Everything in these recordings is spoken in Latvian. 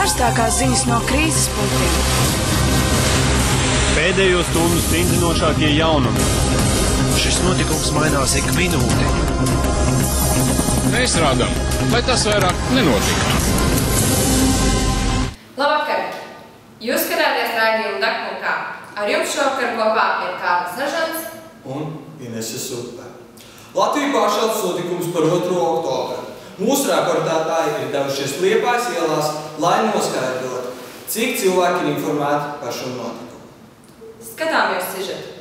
Karstākās ziņas no krīzes punktiem. Pēdējo stundu stingzinošākie jaunumi. Šis notikums mainās ik minūti. Mēs rādām, lai tas vairāk nenotiktu. Labvakar! Jūs skatāties raidījumu Dakpunkā. Ar jums šovakar kopā ir Kārlis Sažants un Inese Supe. Latviju pāršāds notikums par 2. oktobru. Mūsu reportētāji ir devušies Liepājas ielās, lai noskaidrotu, cik cilvēki ir informēti par šo notikumu. Skatāmies sižetu.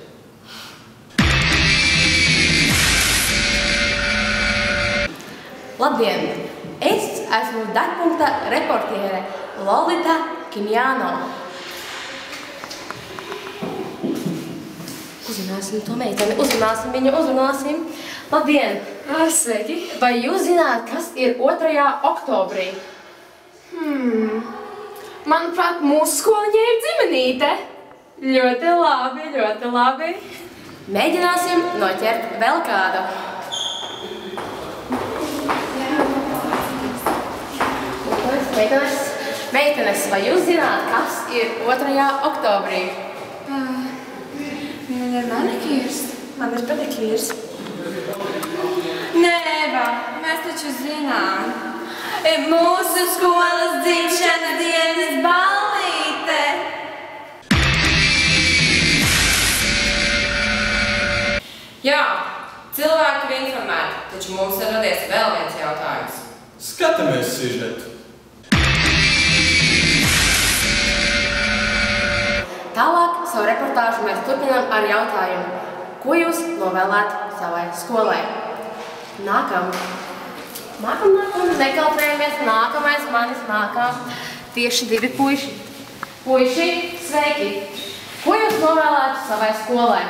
Labdien! Es esmu Dakpunkta reportiere Lolita Kimjāno. Uzrunāsim to meiteni, uzrunāsim. Labdien! Sveiki! Vai jūs zināt, kas ir 2. oktobrī? Manuprāt, mūsu skoliņai ir dzimenīte. Ļoti labi, ļoti labi. Mēģināsim noķert vēl kādu. Meitenes, vai jūs zināt, kas ir 2. oktobrī? Man ir manikīrs. Man ir pedikīrs. Nē, Eva, mēs taču zinām. Mūsu skolas dzimšanas dienas ballīte. Jā, cilvēki ir informēti, taču mums ir radies vēl viens jautājums. Skatāmies sižetu. Tālāk savu reportāžu mēs turpinām ar jautājumu. Ko jūs novēlētu savai skolai? Nākam, nekaltrējamies, nākamais manis nākam. Tieši 2 puiši. Puiši, sveiki! Ko jūs novēlētu savai skolai?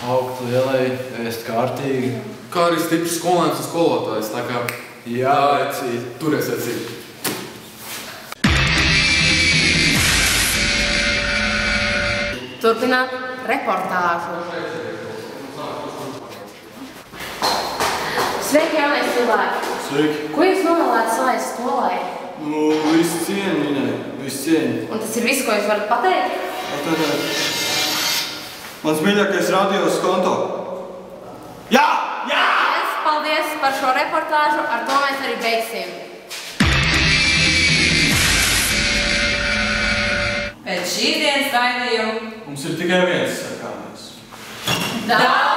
Augt lielai, ēst kārtīgi. Kā arī stiprs skolēns un skolotājs, tā kā... Jā, vecīt, turies vecīt. Turpināt reportāžu. Sveiki, jaunais cilvēki! Sveiki! Ko jūs novēlētu savai skolai? Visu cieņu, Ninai, visu cieņu. Un tas ir viss, ko jūs varat pateikt? Pateikt. Mans mīļākais radios konto. Jā! Jā! Paldies par šo reportāžu, ar to mēs arī beigsim. Pēc šīs dienas raidījuma Mums ir tikai viens sakāmais. Daudz!